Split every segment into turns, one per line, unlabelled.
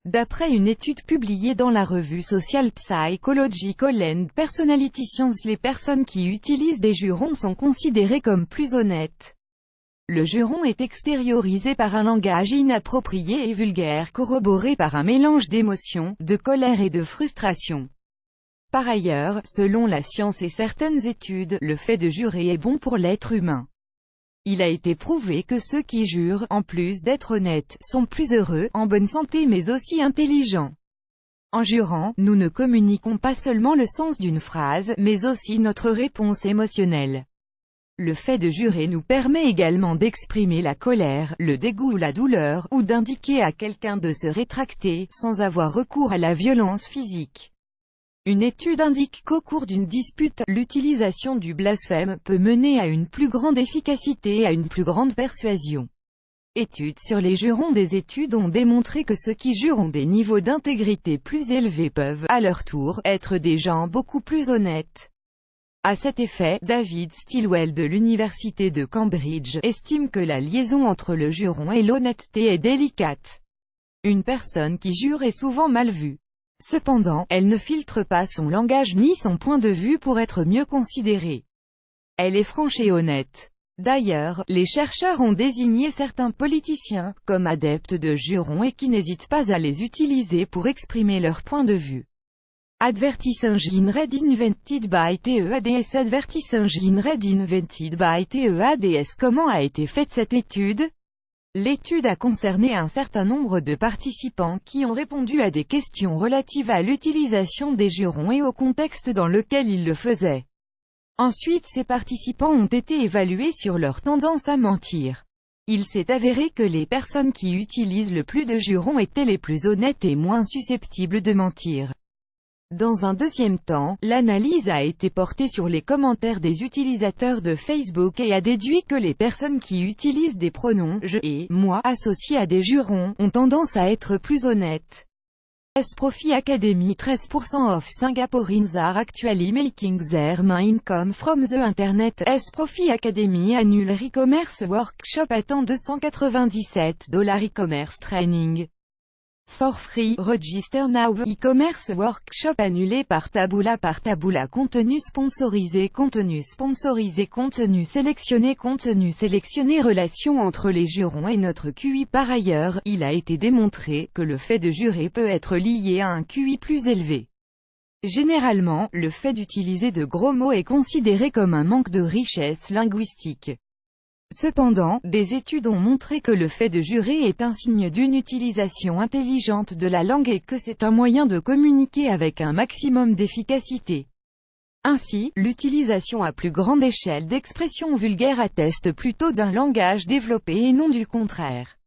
D'après une étude publiée dans la revue Social Psychological and Personality Science, les personnes qui utilisent des jurons sont considérées comme plus honnêtes. Le juron est extériorisé par un langage inapproprié et vulgaire corroboré par un mélange d'émotions, de colère et de frustration. Par ailleurs, selon la science et certaines études, le fait de jurer est bon pour l'être humain. Il a été prouvé que ceux qui jurent, en plus d'être honnêtes, sont plus heureux, en bonne santé mais aussi intelligents. En jurant, nous ne communiquons pas seulement le sens d'une phrase, mais aussi notre réponse émotionnelle. Le fait de jurer nous permet également d'exprimer la colère, le dégoût ou la douleur, ou d'indiquer à quelqu'un de se rétracter, sans avoir recours à la violence physique. Une étude indique qu'au cours d'une dispute, l'utilisation du blasphème peut mener à une plus grande efficacité et à une plus grande persuasion. Études sur les jurons. Des études ont démontré que ceux qui jurent ont des niveaux d'intégrité plus élevés peuvent, à leur tour, être des gens beaucoup plus honnêtes. À cet effet, David Stilwell de l'Université de Cambridge estime que la liaison entre le juron et l'honnêteté est délicate. Une personne qui jure est souvent mal vue. Cependant, elle ne filtre pas son langage ni son point de vue pour être mieux considérée. Elle est franche et honnête. D'ailleurs, les chercheurs ont désigné certains politiciens comme adeptes de jurons et qui n'hésitent pas à les utiliser pour exprimer leur point de vue. Advertising read invented by TEADS. Advertising read invented by TEADS. Comment a été faite cette étude? L'étude a concerné un certain nombre de participants qui ont répondu à des questions relatives à l'utilisation des jurons et au contexte dans lequel ils le faisaient. Ensuite, ces participants ont été évalués sur leur tendance à mentir. Il s'est avéré que les personnes qui utilisent le plus de jurons étaient les plus honnêtes et moins susceptibles de mentir. Dans un deuxième temps, l'analyse a été portée sur les commentaires des utilisateurs de Facebook et a déduit que les personnes qui utilisent des pronoms « je » et « moi » associés à des jurons, ont tendance à être plus honnêtes. S-Profi Academy. 13% of Singaporeans are actually making their main income from the Internet. S-Profi Academy Annual E-Commerce Workshop attend $297 e-commerce training. For free, register now. E-commerce workshop annulé par Taboola. Contenu sponsorisé, contenu sélectionné, relation entre les jurons et notre QI. Par ailleurs, il a été démontré que le fait de jurer peut être lié à un QI plus élevé. Généralement, le fait d'utiliser de gros mots est considéré comme un manque de richesse linguistique. Cependant, des études ont montré que le fait de jurer est un signe d'une utilisation intelligente de la langue et que c'est un moyen de communiquer avec un maximum d'efficacité. Ainsi, l'utilisation à plus grande échelle d'expressions vulgaires atteste plutôt d'un langage développé et non du contraire.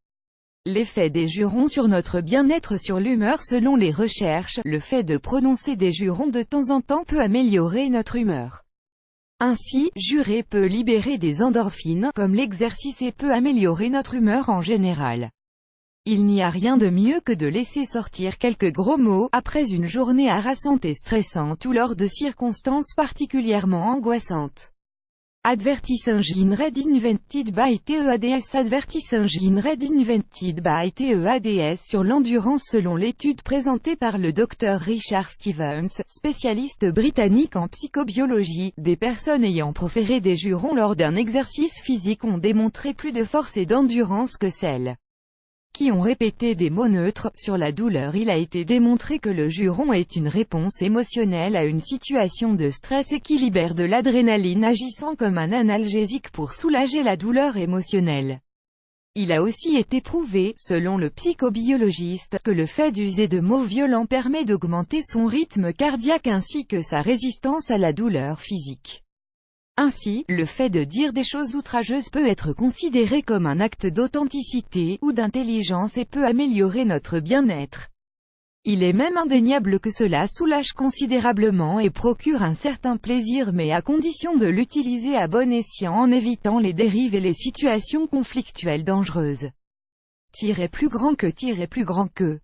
L'effet des jurons sur notre bien-être. Sur l'humeur. Selon les recherches, le fait de prononcer des jurons de temps en temps peut améliorer notre humeur. Ainsi, jurer peut libérer des endorphines, comme l'exercice, et peut améliorer notre humeur en général. Il n'y a rien de mieux que de laisser sortir quelques gros mots, après une journée harassante et stressante ou lors de circonstances particulièrement angoissantes. Advertising read invented by TEADS. Advertising read invented by TEADS sur l'endurance. Selon l'étude présentée par le Dr Richard Stevens, spécialiste britannique en psychobiologie, des personnes ayant proféré des jurons lors d'un exercice physique ont démontré plus de force et d'endurance que celles qui ont répété des mots neutres. Sur la douleur. Il a été démontré que le juron est une réponse émotionnelle à une situation de stress et qui libère de l'adrénaline agissant comme un analgésique pour soulager la douleur émotionnelle. Il a aussi été prouvé, selon le psychobiologiste, que le fait d'user de mots violents permet d'augmenter son rythme cardiaque ainsi que sa résistance à la douleur physique. Ainsi, le fait de dire des choses outrageuses peut être considéré comme un acte d'authenticité ou d'intelligence et peut améliorer notre bien-être. Il est même indéniable que cela soulage considérablement et procure un certain plaisir, mais à condition de l'utiliser à bon escient en évitant les dérives et les situations conflictuelles dangereuses. Plus grand que